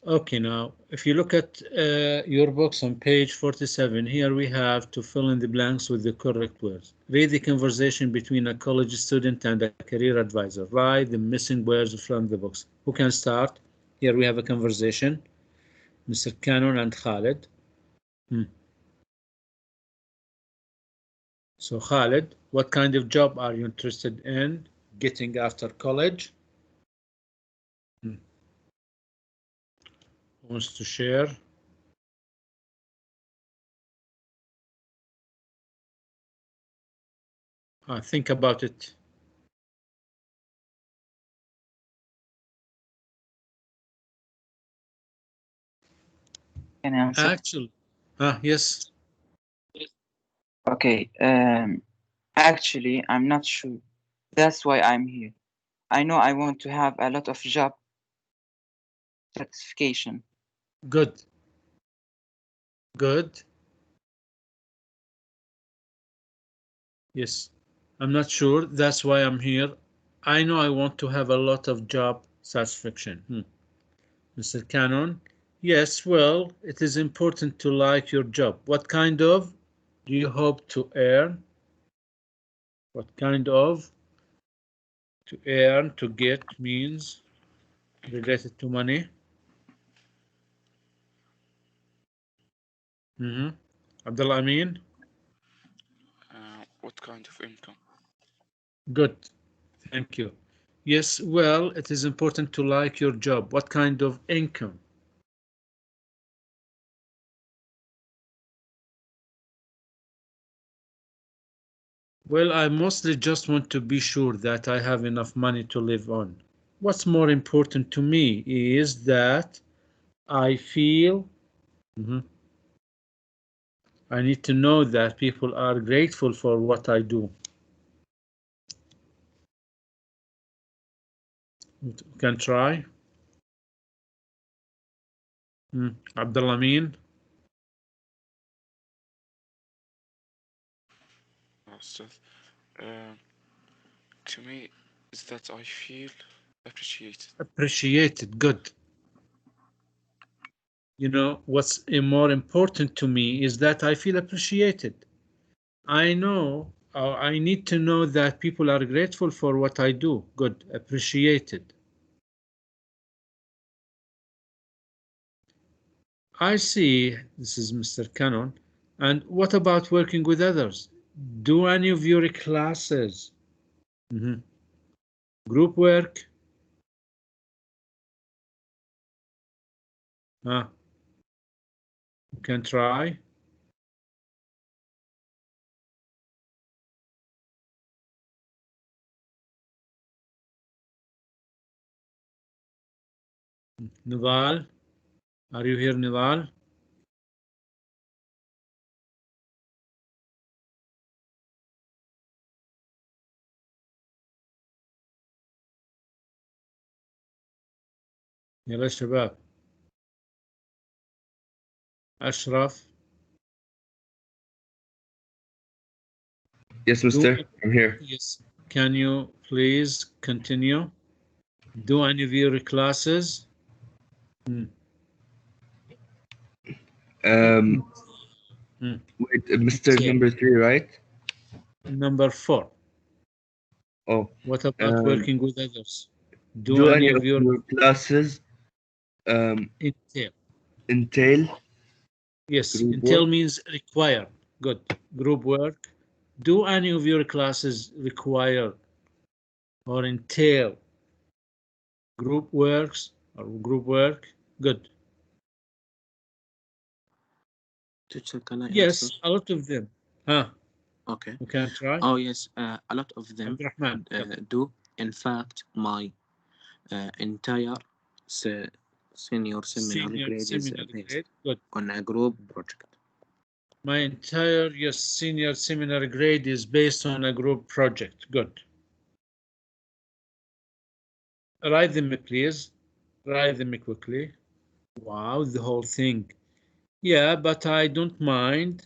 Okay, now, if you look at your books on page 47, here we have to fill in the blanks with the correct words. Read the conversation between a college student and a career advisor. Write the missing words from the books. Who can start? Here we have a conversation. Mr. Cannon and Khalid. So Khalid, what kind of job are you interested in getting after college? Who wants to share? Think about it. Can I answer? Actually, yes. Okay. Actually, I'm not sure. That's why I'm here. I know I want to have a lot of job satisfaction. Good. Good. Yes. I'm not sure. That's why I'm here. I know I want to have a lot of job satisfaction. Mr. Cannon. Yes, well, it is important to like your job. What kind of do you hope to earn? What kind of to earn, to get means related to money. Abdullah Amin. What kind of income? Good. Thank you. Yes, well, it is important to like your job. What kind of income? Well, I mostly just want to be sure that I have enough money to live on. What's more important to me is that I feel I need to know that people are grateful for what I do. We can try. Abdullah Amin. Ustad. To me, is that I feel appreciated. Appreciated. Good. You know, what's more important to me is that I feel appreciated. I know, I need to know that people are grateful for what I do. Good. Appreciated. I see. This is Mr. Cannon. And what about working with others? Do any of your classes group work? You can try. Nival, are you here, Nival? يلا شباب. أشرف. Yes, mister. I'm here. Yes. Can you please continue? Do any of your classes? Wait, Mr. Number 3, right? Number 4. Oh. What about working with others? Do any of your classes entail? Yes, entail means require. Good. Group work. Do any of your classes require or entail group works or group work? Good. Teacher, can I Yes, answer? a lot of them. Okay. You can try. Oh yes, a lot of them do. In fact, my entire senior seminar grade is based on a group project. My entire senior seminar grade is based on a group project. Good. Write them, please. Write them quickly. Wow, the whole thing. Yeah, but I don't mind.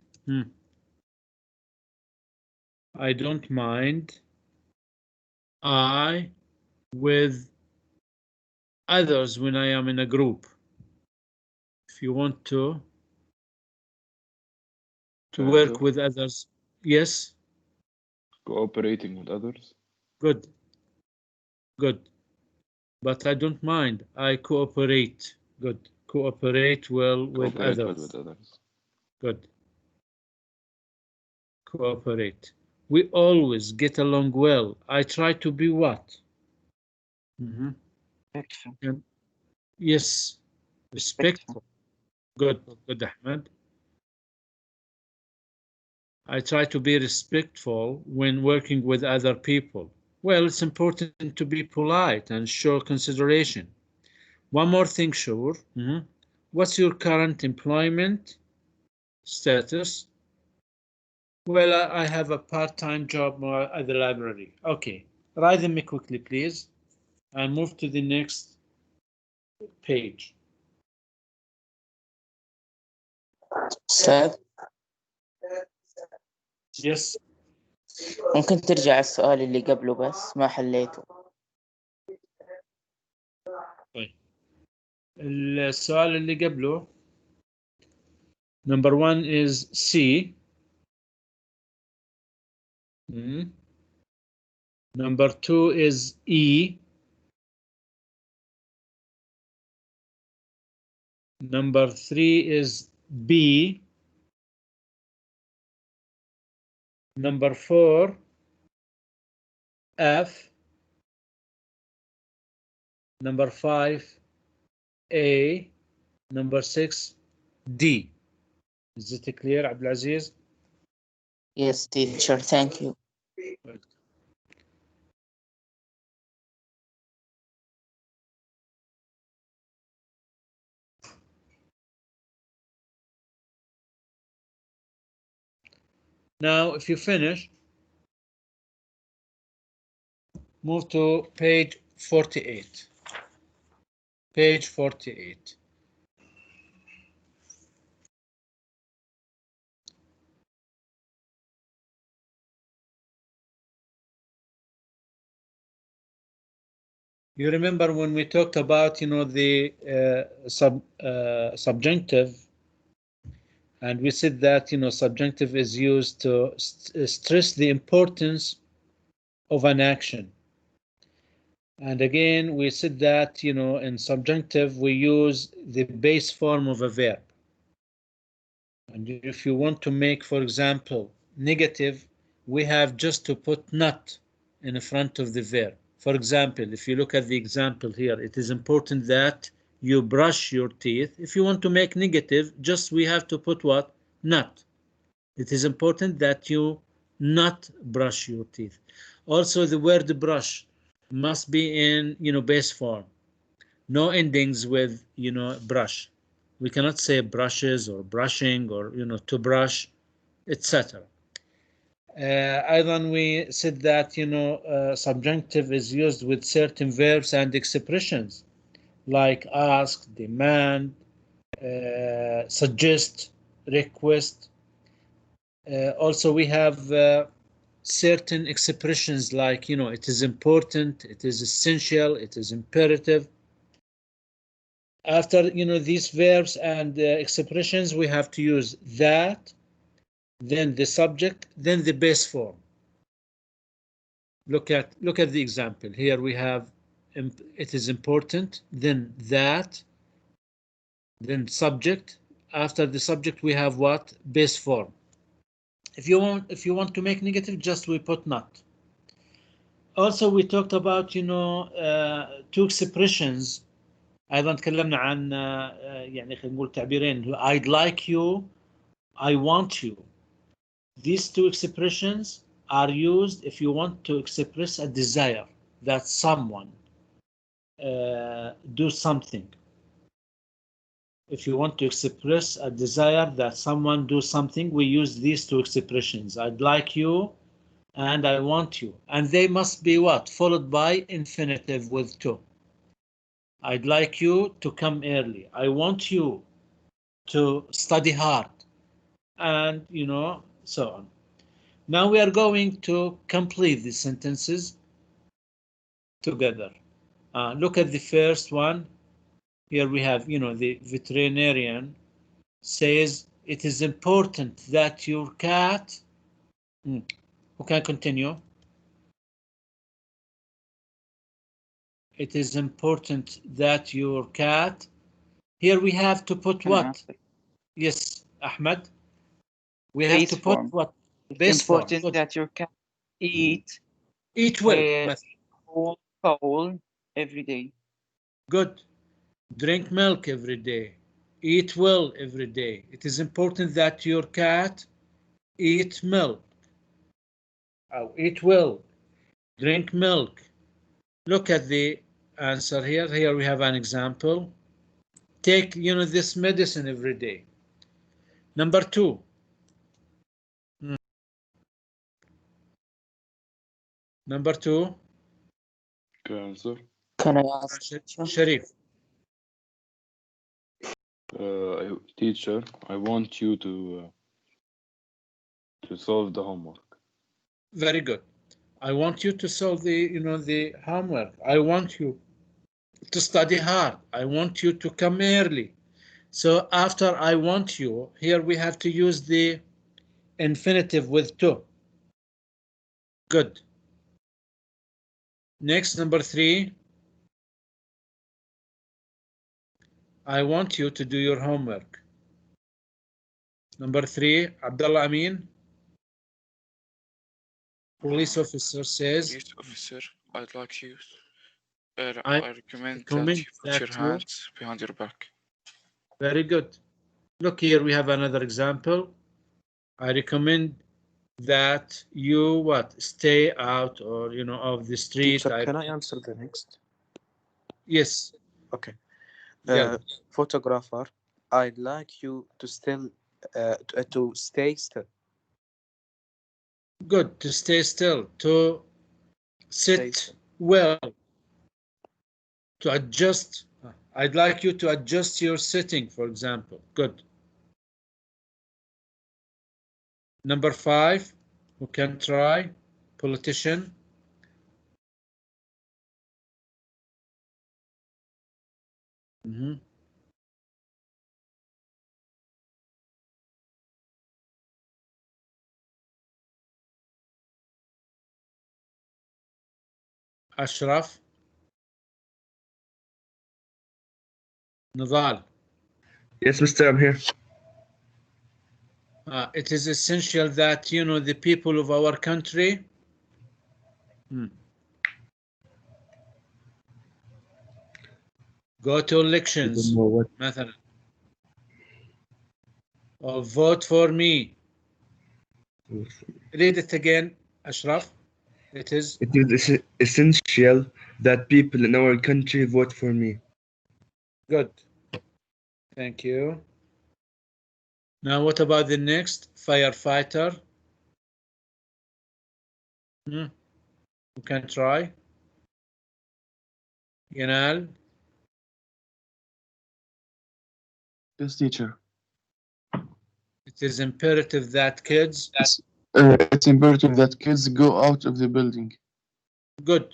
I don't mind. I with others when I am in a group. if you want to work Do with others. Yes, cooperating with others. good, good. But I don't mind. I cooperate. Good. Cooperate well with Cooperate well with others. others. Good. Cooperate. We always get along well. I try to be what? Respectful. And yes, respectful. Good, good, Ahmed. I try to be respectful when working with other people. Well, it's important to be polite and show consideration. One more thing, sure. What's your current employment status? Well, I have a part-time job at the library. Okay, write them quickly, please, and move to the next page. أستاذ Yes. ممكن ترجع السؤال اللي قبله بس ما حليته. طيب السؤال اللي قبله number 1 is C. Number 2 is E. Number 3 is B. Number 4 F. Number 5 A. Number 6 D. Is it clear, Abdulaziz? Yes, teacher, thank you. Now, if you finish, move to page 48. Page 48. You remember when we talked about, the subjunctive, and we said that, subjunctive is used to stress the importance of an action. And again, we said that, in subjunctive, we use the base form of a verb. And if you want to make, for example, negative, we have just to put not in front of the verb. For example, if you look at the example here, it is important that you brush your teeth. If you want to make negative, just we have to put what? Not. It is important that you not brush your teeth. Also, the word brush must be in, base form. No endings with, brush. We cannot say brushes or brushing or, to brush, etc. أيضا we said that, subjunctive is used with certain verbs and expressions like ask, demand, suggest, request. Also, we have certain expressions like, it is important, it is essential, it is imperative. After, these verbs and expressions, we have to use that, then the subject, then the base form. Look at the example. Here we have it is important, then that, then subject. After the subject, we have what? Base form. If you want to make negative, just we put not. Also, we talked about, two expressions. أيضا تكلمنا عن يعني خلينا نقول تعبيرين I'd like you, I want you. These two expressions are used if you want to express a desire that someone do something. If you want to express a desire that someone do something, we use these two expressions. I'd like you and I want you. And they must be what? Followed by infinitive with to. I'd like you to come early. I want you to study hard. And, so on. Now we are going to complete the sentences together. Look at the first one. Here we have, the veterinarian says it is important that your cat, who can continue? It is important that your cat, here we have to put what? Yes, Ahmed. We have to put what? It's important that your cat eat well. whole every day. Good. Drink milk every day. Eat well every day. It is important that your cat eat milk. Eat well. Drink milk. Look at the answer here. Here we have an example. Take, this medicine every day. Number 2. Number 2. Can I answer? Can I ask? Sharif. Teacher, I want you to solve the homework. Very good. I want you to solve the homework. I want you to study hard. I want you to come early. So after I want you, here we have to use the infinitive with to. Good. Next, number 3. I want you to do your homework. Number 3, Abdullah Amin. Police officer says. Police officer, I'd like you. I I recommend that you put your hands behind your back. Very good. Look here, we have another example. I recommend that you stay out or of the street. Teacher, can I answer the next? Yes. Okay. Photographer, I'd like you to stay still. Good. To stay still. To sit well. To adjust. I'd like you to adjust your sitting, for example. Good. Number 5. Who can try? Politician. Ashraf. Nadal. Yes, Mr. I'm here. It is essential that the people of our country go to elections, مثلا, or vote for me. Read it again, Ashraf. It is essential that people in our country vote for me. Good. Thank you. Now, what about the next? Firefighter. You can try. Yanal. Yes, teacher. It is imperative that kids. It's imperative that kids go out of the building. Good.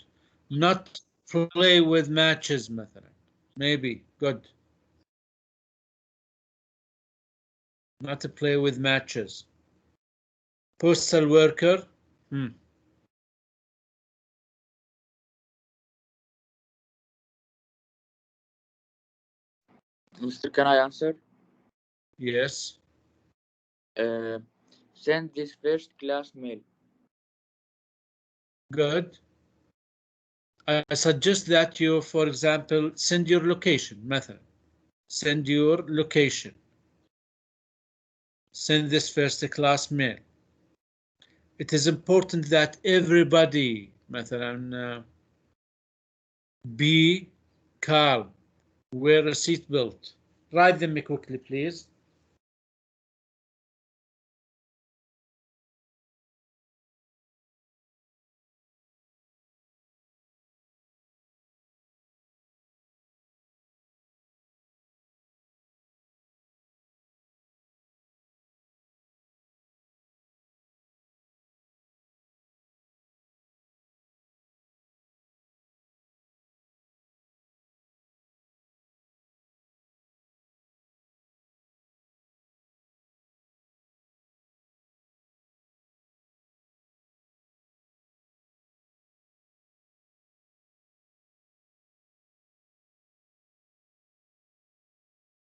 Not play with matches, مثلا. Maybe. Good. Not to play with matches. Postal worker. Mr. Can I answer? Yes. Send this first class mail. Good. I suggest that you, for example, send your location method. Send your location. Send this first class mail. It is important that everybody مثلا be calm. Wear a seatbelt. Write them quickly, please.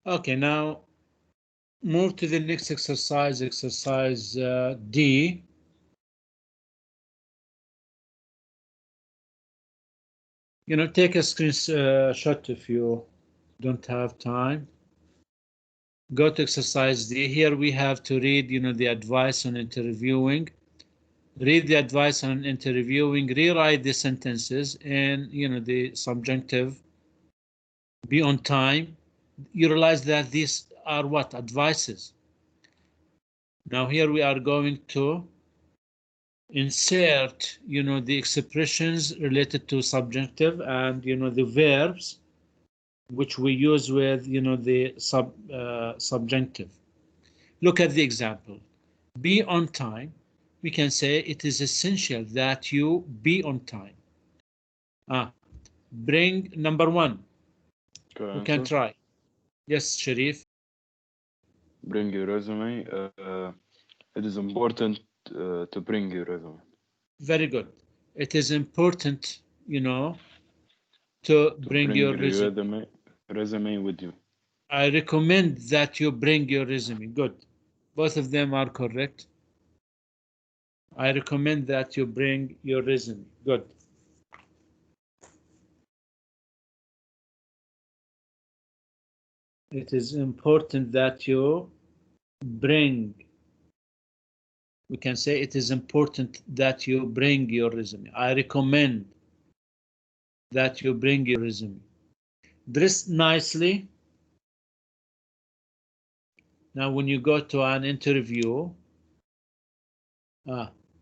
Okay, now move to the next exercise, exercise D. Take a screenshot if you don't have time. Go to exercise D. Here we have to read, the advice on interviewing. Read the advice on interviewing, rewrite the sentences, and, the subjunctive. Be on time. You realize that these are what? Advices. Now here we are going to insert, the expressions related to subjunctive and, the verbs which we use with, the subjunctive. Look at the example. Be on time. We can say it is essential that you be on time. Bring number one. Who can try? Yes, Sharif. Bring your resume. It is important to bring your resume. Very good. It is important, to bring your resume with you. I recommend that you bring your resume. Good. Both of them are correct. I recommend that you bring your resume. Good. It is important that you bring. We can say it is important that you bring your resume. I recommend that you bring your resume. Dress nicely. Now, when you go to an interview,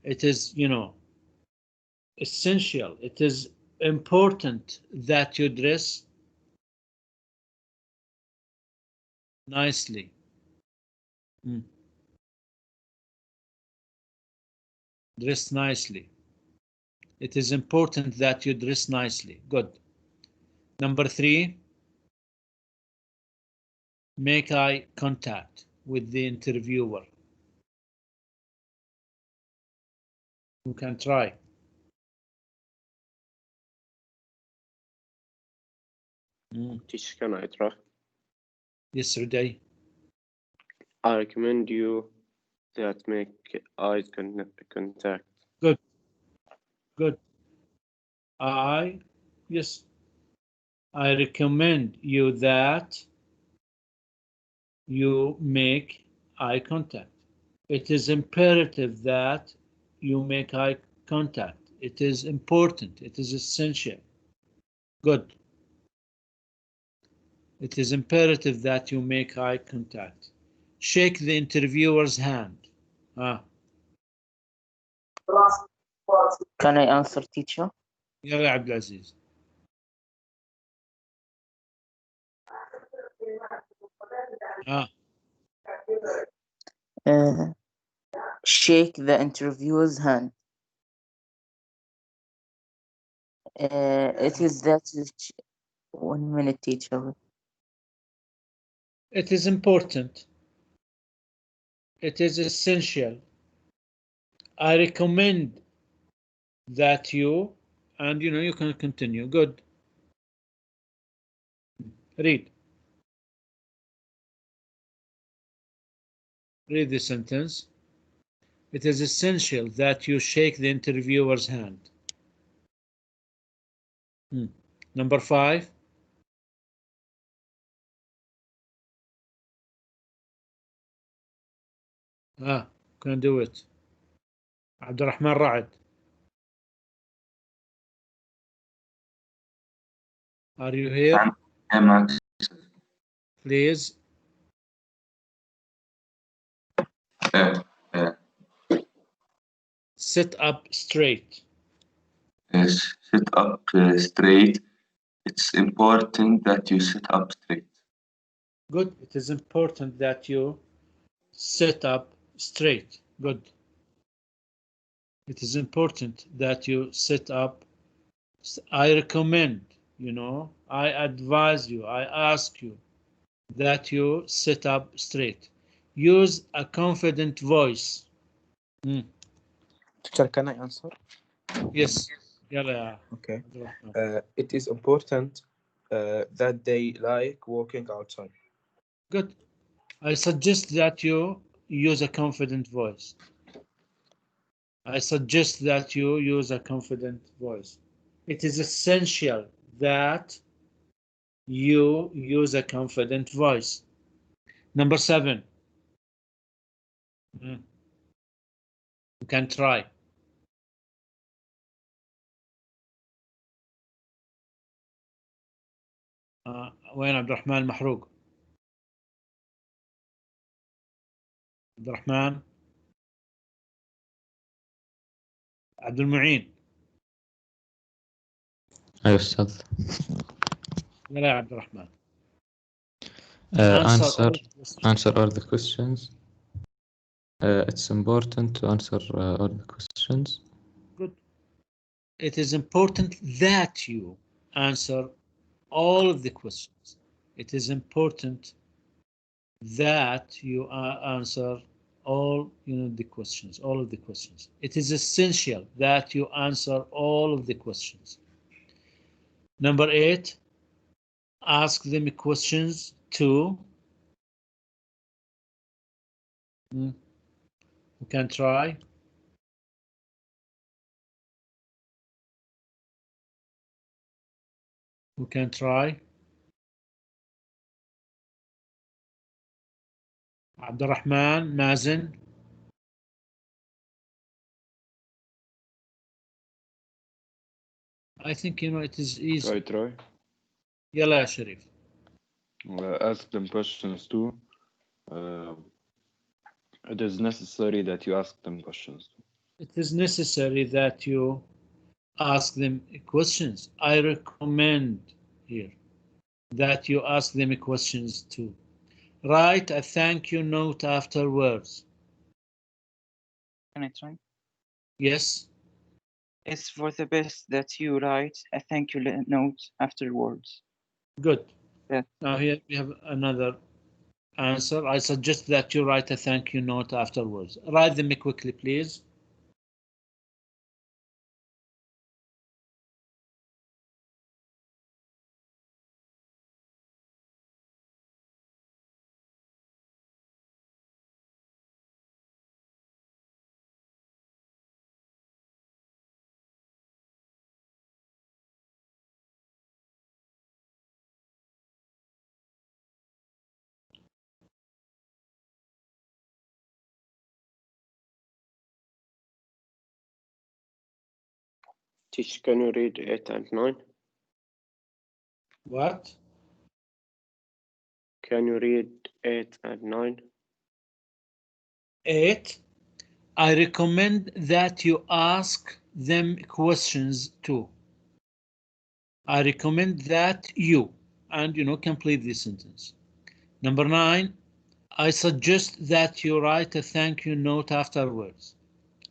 it is, essential. It is important that you dress nicely. Dress nicely. It is important that you dress nicely. Good. Number 3, make eye contact with the interviewer. You can try. Teacher, can I try? Yes, Ruday. I recommend you that make eye contact. Good. Good. Yes. I recommend you that you make eye contact. It is imperative that you make eye contact. It is important. It is essential. Good. It is imperative that you make eye contact. Shake the interviewer's hand. Can I answer, teacher? يلا عبد العزيز. Shake the interviewer's hand. It is that. 1 minute, teacher. It is important. It is essential. I recommend that you, and you can continue. Good. Read. Read the sentence. It is essential that you shake the interviewer's hand. Number 5. Can do it. عبد الرحمن رعد. Are you here? Please. Sit up straight. Yes, sit up straight. It's important that you sit up straight. Good. It is important that you sit up straight. Good. It is important that you sit up. I recommend, I advise you, I ask you that you sit up straight. Use a confident voice. Teacher, can I answer? Yes. Yeah. Okay. It is important that they like walking outside. Good. I suggest that you use a confident voice. I suggest that you use a confident voice. It is essential that you use a confident voice. Number 7. You can try. وين عبد الرحمن المحروق؟ عبد الرحمن، عبد المعين. أيوة أستاذ. يلا يا عبد الرحمن. Answer all the questions. It's important to answer all the questions. Good. It is important that you answer all of the questions. It is important that you answer all the questions, all of the questions. It is essential that you answer all of the questions. Number 8, ask them questions too. You can try. Who can try? عبد الرحمن، مازن. I think it is easy. Try. يلا يا شريف. Ask them questions too. It is necessary that you ask them questions. It is necessary that you ask them questions. I recommend here that you ask them questions too. Write a thank you note afterwards. Can I try? Yes. It's for the best that you write a thank you note afterwards. Good. Yeah. Now here we have another answer. I suggest that you write a thank you note afterwards. Write them quickly, please. Teacher, can you read 8 and 9? What? Can you read 8 and 9? 8. I recommend that you ask them questions too. I recommend that you, and complete this sentence. Number 9, I suggest that you write a thank you note afterwards.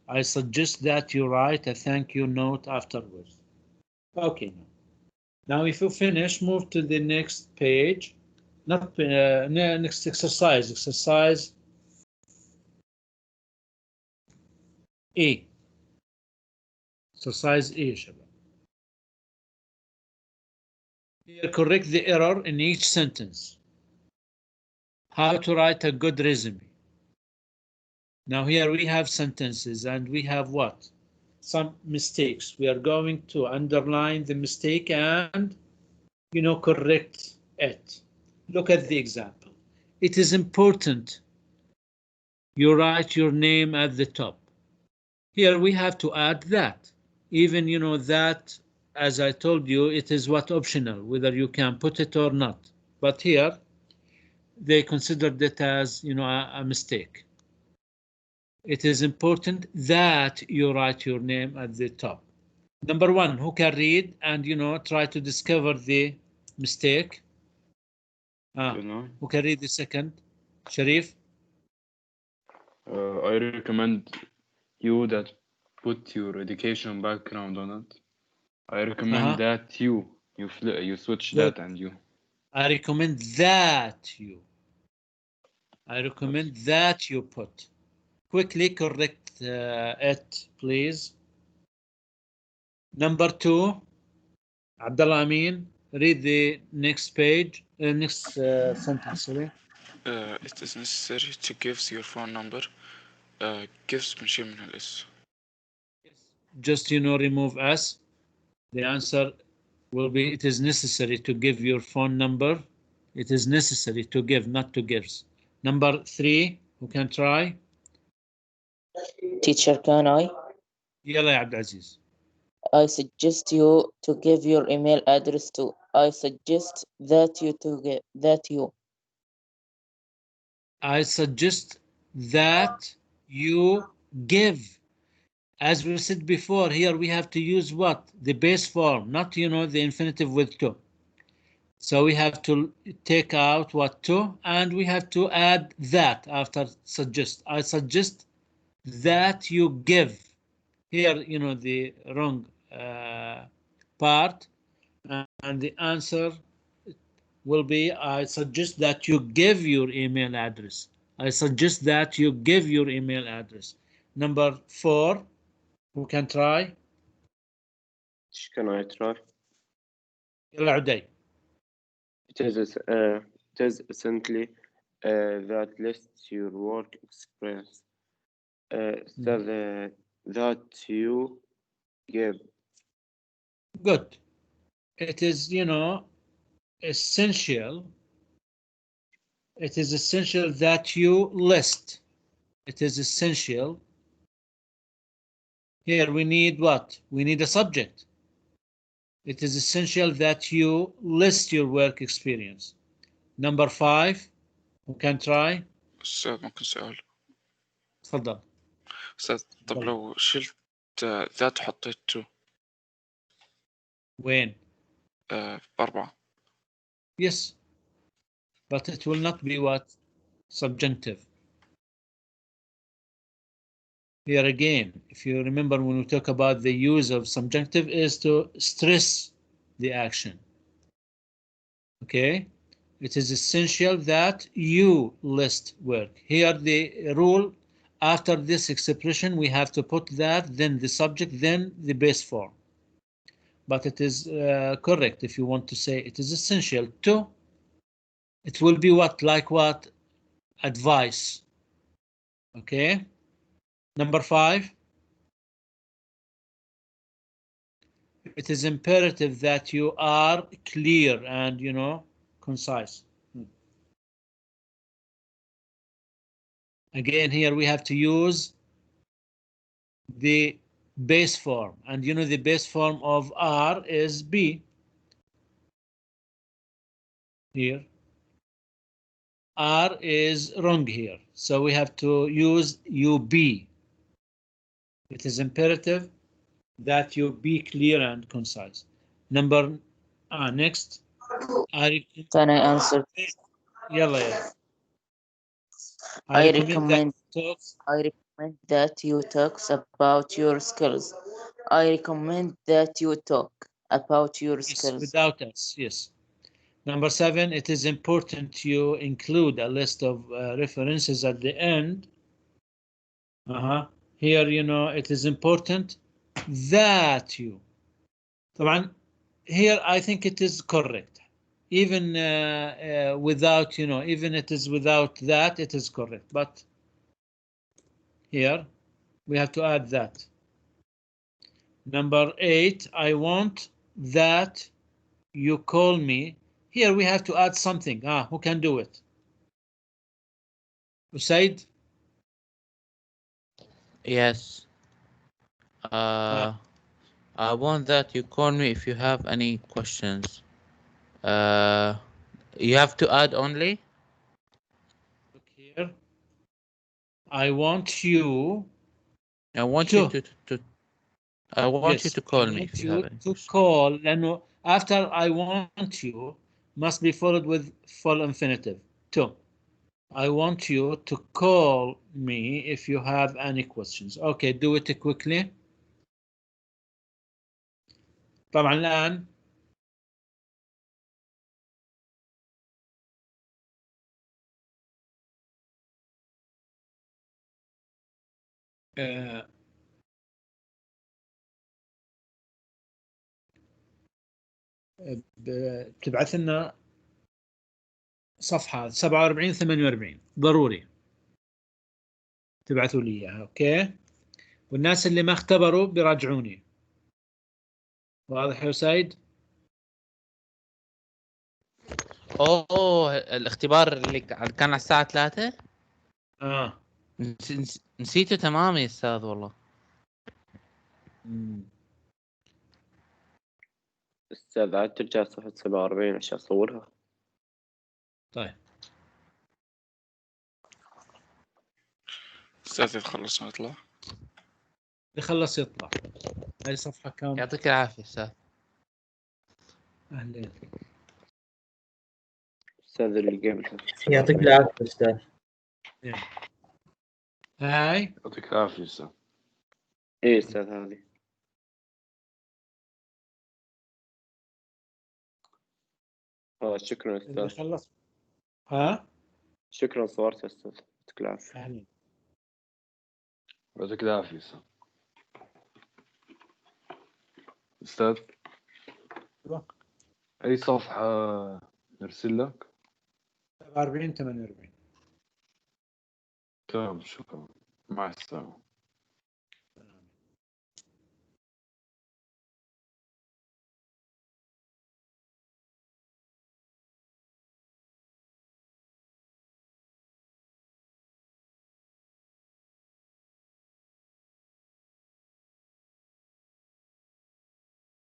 I suggest that you write a thank you note afterwards. Okay. Now if you finish, move to the next page. Not next exercise. Exercise A. Exercise A, شباب. Here, correct the error in each sentence. How to write a good resume. Now here we have sentences and we have what? Some mistakes. We are going to underline the mistake and correct it. Look at the example. It is important you write your name at the top. Here we have to add that. Even that, as I told you, it is optional, whether you can put it or not. But here they considered it as a mistake. It is important that you write your name at the top. Number 1, who can read and try to discover the mistake? Who can read the second? Sharif? I recommend you that put your education background on it. I recommend that you switch that and you. I recommend that you. I recommend that you put. Quickly correct it, please. Number 2, Abdullah Amin, read the next page, next sentence, sorry. It is necessary to give your phone number. Gives بنشيل منها الاس. Just remove S. The answer will be it is necessary to give your phone number. It is necessary to give, not to gives. Number 3, who can try? Teacher, can I? يلا يا عبد العزيز. I suggest you to give your email address to. I suggest that you to give that you. I suggest that you give. As we said before, here we have to use what? The base form, not the infinitive with to. So we have to take out what to, and we have to add that after suggest. I suggest that you give. Here, the wrong part, and the answer will be I suggest that you give your email address. I suggest that you give your email address. Number 4, who can try? Can I try? يلا عدي. It is essentially that lists your work experience. That you give. Good. It is, essential. It is essential that you list. It is essential. Here we need what? We need a subject. It is essential that you list your work experience. Number 5, who can try? أستاذ ممكن سؤال. تفضل. أستاذ طب لو شلت ذات حطيت تو. وين؟ 4. Yes, but it will not be what? Subjunctive. Here again, if you remember when we talk about the use of subjunctive is to stress the action. Okay? It is essential that you list work. Here the rule, after this expression, we have to put that, then the subject, then the base form. But it is correct if you want to say it is essential to. It will be what? Like what? Advice. Okay? Number 5. It is imperative that you are clear and, concise. Again, here we have to use the base form, and the base form of R is B. Here, R is wrong here, so we have to use UB. It is imperative that you be clear and concise. Next. Can I answer? يلا. I recommend that you talk about your skills. I recommend that you talk about your skills. Without us, yes. Number 7, it is important you include a list of references at the end. Here, it is important that you. طبعا, here I think it is correct. Even without, even it is without that, it is correct. But here, we have to add that. Number 8, I want that you call me. Here we have to add something. Who can do it? Usaid? Yes. I want that you call me if you have any questions. You have to add only. Look here. I want you. I want you to. I want you to call me if you have any questions. To call. لأنه after I want you must be followed with full infinitive. To. I want you to call me if you have any questions. Okay, do it quickly. طبعا الآن بتبعث لنا صفحة 47 48 ضروري تبعثوا لي إياها. أوكي، والناس اللي ما اختبروا بيراجعوني. واضح يا سيد؟ اوه الاختبار اللي كان على الساعة 3. نسيته تمام يا استاذ والله. أستاذ عاد ترجع صفحة 47 عشان أصورها. طيب أستاذ تخلص نطلع. يخلص يطلع. هاي صفحة كم؟ يعطيك العافية استاذ. أهلين. أستاذ اللي قبلها. يعطيك العافية أستاذ. هاي يعطيك العافية أستاذ. إيه أستاذ هذه. شكرا اللي أستاذ. خلص. شكرا صورت يا أستاذ. يعطيك العافية. أهلين. يعطيك العافية أستاذ. أستاذ أي صفحة نرسل لك؟ 47 48. تمام شكرا، مع السلامة.